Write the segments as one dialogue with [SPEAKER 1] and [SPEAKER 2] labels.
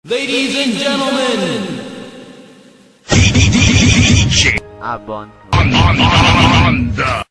[SPEAKER 1] Ladies and gentlemen,
[SPEAKER 2] DJ Abon on the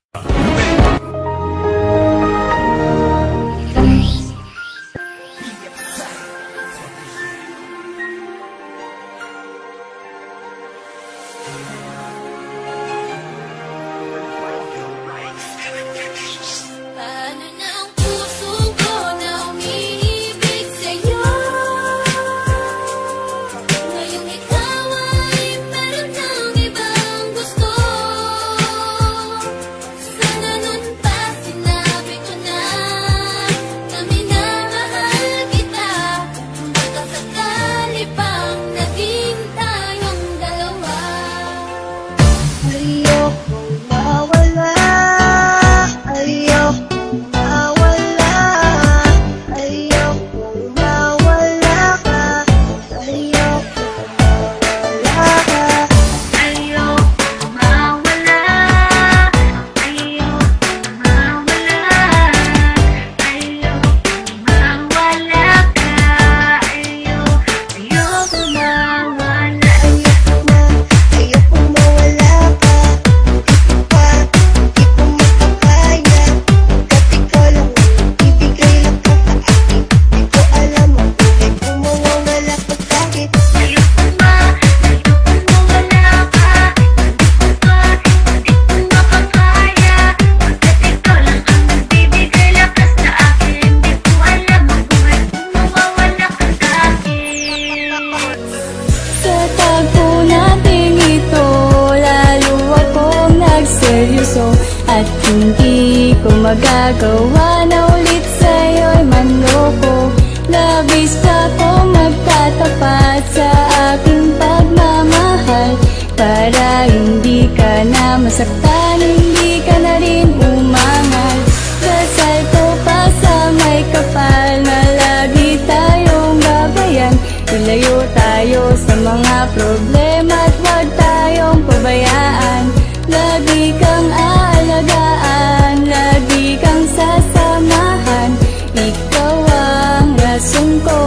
[SPEAKER 3] at hindi ko magagawa na ulit sa'yo'y manloko. Labis ako magtatapat sa aking pagmamahal, para hindi ka na masaktan, hindi ka na rin umangal. Dasal ko pa sa may kapal na lagi tayong gabayan. Ilayo tayo sa mga problema at huwag tayong pabayaan. Lagi kang aalagaan, lagi kang sasamahan. Ikaw ang rason ko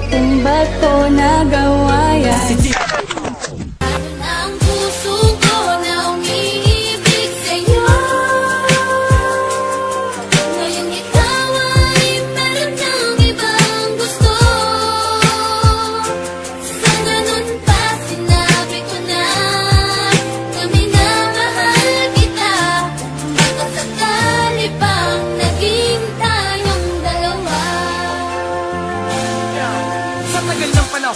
[SPEAKER 3] kung ba't ko nagawa yan.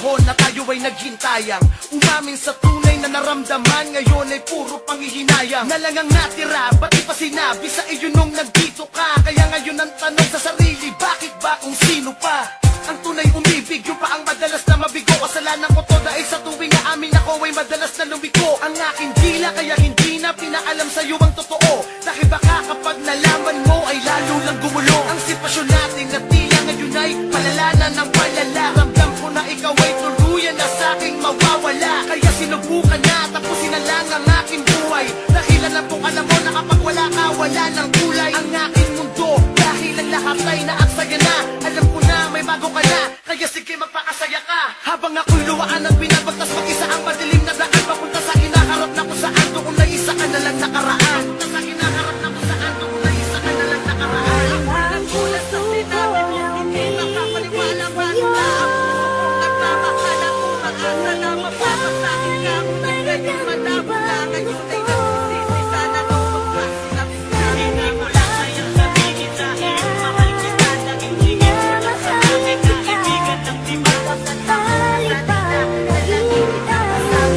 [SPEAKER 4] Na tayo ay naghintayang umamin sa tunay na naramdaman, ngayon ay puro panghihinayang na lang ang natira. Ba't di pa sinabi sa iyo nung nandito ka? Kaya ngayon ang tanong sa sarili, bakit ba kung sino pa ang tunay umibig? Yung pa ang madalas na mabigo. Kasalanan ko to dahil sa tuwing na amin ako ay madalas na lumiko ang aking dila, kaya hindi na pinaalam sa iyo ang totoo. Dahil baka kapag nalaman mo ay lalo lang gumulo ang sitwasyon natin, na tila ngayon ay palala na ng palala. Ramdam ko na ikaw ay tuluyan na sa'king mawawala, kaya sinubukan na tapusin na lang ang aking buhay. Dahil alam kong alam mo na kapag wala ka, wala ng kulay ang aking mundo. Dahil ang lahat ay naaksaya na, alam ko na may bago ka na, kaya sige magpakasaya ka. Habang ako'y luwaan at binabagtas mag-isa ang madilim na daan, papunta sa hinaharap na kung saan, doon na isa ka na lang nakaraan. Papunta sa hinaharap na kung saan, doon na isa ka na lang nakaraan. Ang gulat sa sinabi mo, hindi makapaliwala pa na ang nagmamahal ako, mag-asa na mapapasakin ka. Unay ganyan madabula, ngayon ay nagsisisi, sana nung magpasinabi ka. Hindi mo lang kayang sabihin dahil mahal kita, naging hindi mo lang sa akin, kaibigan ng di makapatali pa, naging kasama.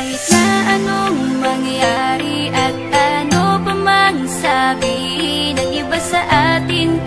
[SPEAKER 3] Kahit na anong mangyari at ano pa mang sabi ng iba sa atin,